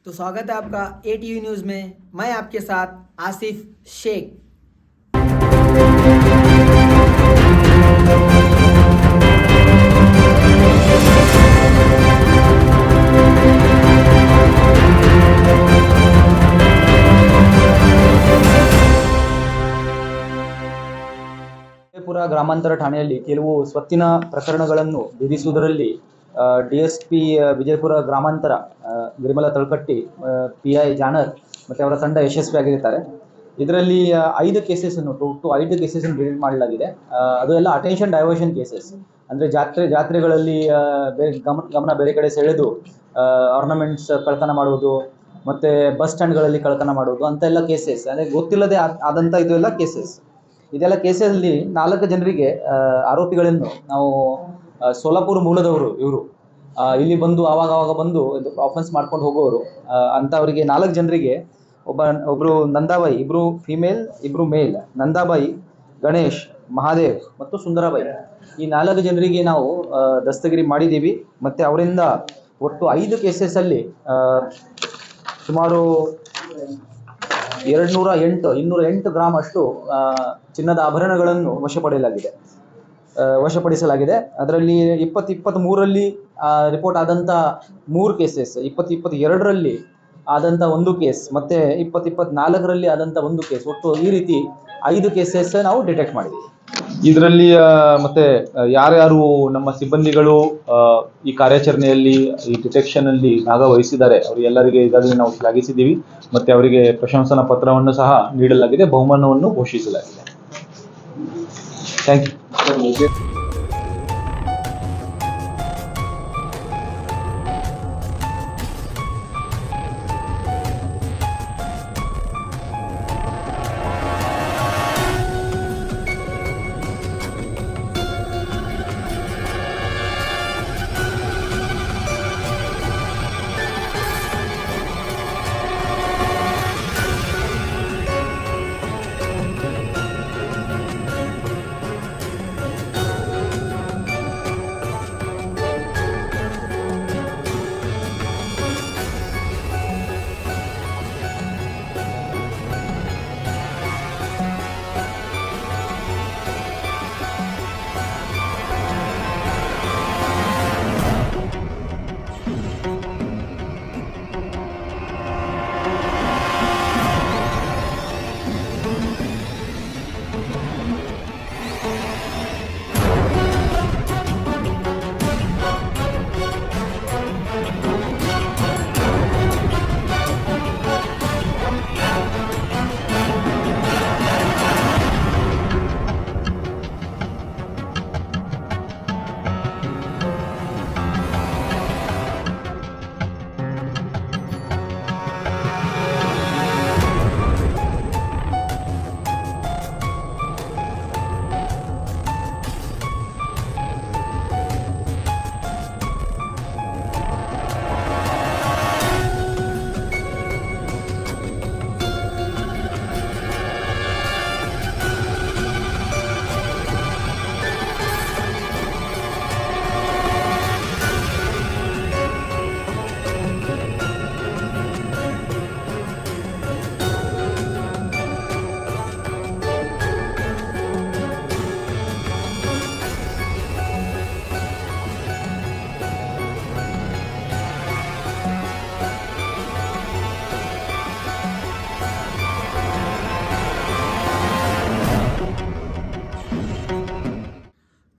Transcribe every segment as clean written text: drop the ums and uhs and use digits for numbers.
तो स्वागत है आपका ATV न्यूज़ में। मैं आपके साथ आसिफ शेख। ವಿಜಯಪುರ ಗ್ರಾಮಾಂತರ ಠಾಣೆಯಲ್ಲಿ ಕೆಲವು ಸ್ವತ್ತಿನ ಪ್ರಕರಣಗಳನ್ನು ಭೇದಿಸುವುದರಲ್ಲಿ DSP ವಿಜಯಪುರ ಗ್ರಾಮಾಂತರ ಗಿರಿಮಲ ತಳಕಟ್ಟಿ, PI ಜಾನರ್ ಮತ್ತು ಅವರ ತಂಡ ಯಶಸ್ವಿಯಾಗಿರುತ್ತಾರೆ. ಇದರಲ್ಲಿ 5 ಕೇಸಸನ್ನು ಒಟ್ಟು 5 ಕೇಸಸನ್ನು ಡಿಟೆಕ್ಟ್ ಮಾಡಲಾಗಿದೆ. ಅದು ಎಲ್ಲ ಅಟೆನ್ಷನ್ ಡೈವರ್ಷನ್ ಕೇಸಸ್. ಅಂದರೆ ಜಾತ್ರೆಗಳಲ್ಲಿ ಗಮನ ಬೇರೆ ಕಡೆ ಸೆಳೆದು ಆರ್ನಮೆಂಟ್ಸ್ ಕಳ್ತನ ಮಾಡುವುದು ಮತ್ತು ಬಸ್ ಸ್ಟ್ಯಾಂಡ್ಗಳಲ್ಲಿ ಕಳ್ತನ ಮಾಡುವುದು ಅಂತೆಲ್ಲ ಕೇಸಸ್, ಅಂದರೆ ಗೊತ್ತಿಲ್ಲದೆ ಆದಂಥ ಇದು ಎಲ್ಲ ಕೇಸಸ್. ಇದೆಲ್ಲ ಕೇಸಲ್ಲಿ 4 ಜನರಿಗೆ ಆರೋಪಿಗಳನ್ನು ನಾವು ಸೋಲಾಪುರ ಮೂಲದವರು ಇವರು ಇಲ್ಲಿ ಬಂದು ಆವಾಗ ಬಂದು ಆಫೆನ್ಸ್ ಮಾಡ್ಕೊಂಡು ಹೋಗೋರು ಅಂಥವರಿಗೆ 4 ಜನರಿಗೆ ಒಬ್ಬರು ನಂದಾಬಾಯಿ, ಇಬ್ಬರು ಫಿಮೇಲ್, ಇಬ್ಬರು ಮೇಲ್, ನಂದಾಬಾಯಿ, ಗಣೇಶ್, ಮಹಾದೇವ್ ಮತ್ತು ಸುಂದರಬಾಯಿ, ಈ 4 ಜನರಿಗೆ ನಾವು ದಸ್ತಗಿರಿ ಮಾಡಿದ್ದೀವಿ. ಮತ್ತು ಅವರಿಂದ ಒಟ್ಟು 5 ಕೇಸಸಲ್ಲಿ ಸುಮಾರು 208 ಗ್ರಾಮ್ ಅಷ್ಟು ಚಿನ್ನದ ಆಭರಣಗಳನ್ನು ವಶಪಡಿಸಲಾಗಿದೆ. ಅದರಲ್ಲಿ 23ರಲ್ಲಿ ರಿಪೋರ್ಟ್ ಆದಂಥ 3 ಕೇಸಸ್, 22ರಲ್ಲಿ ಆದಂಥ 1 ಕೇಸ್, ಮತ್ತು 24ರಲ್ಲಿ ಆದಂಥ 1 ಕೇಸ್, ಒಟ್ಟು ಈ ರೀತಿ 5 ಕೇಸಸ್ ನಾವು ಡಿಟೆಕ್ಟ್ ಮಾಡಿದ್ದೀವಿ. ಇದರಲ್ಲಿ ಮತ್ತೆ ಯಾರ್ಯಾರು ನಮ್ಮ ಸಿಬ್ಬಂದಿಗಳು ಈ ಕಾರ್ಯಾಚರಣೆಯಲ್ಲಿ ಈ ಡಿಟೆಕ್ಷನ್ ಅಲ್ಲಿ ಭಾಗವಹಿಸಿದ್ದಾರೆ ಅವರೆಲ್ಲರಿಗೆ ಈಗಾಗಲೇ ನಾವು ಶ್ಲಾಘಿಸಿದ್ದೀವಿ. ಮತ್ತೆ ಅವರಿಗೆ ಪ್ರಶಂಸನಾ ಪತ್ರವನ್ನು ಸಹ ನೀಡಲಾಗಿದೆ, ಬಹುಮಾನವನ್ನು ಘೋಷಿಸಲಾಗಿದೆ. Thank you.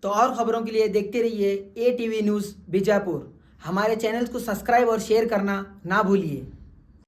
तो और ख़बरों के लिए देखते रहिए ATV न्यूज़ बीजापुर। हमारे चैनल को सब्सक्राइब और शेयर करना ना भूलिए।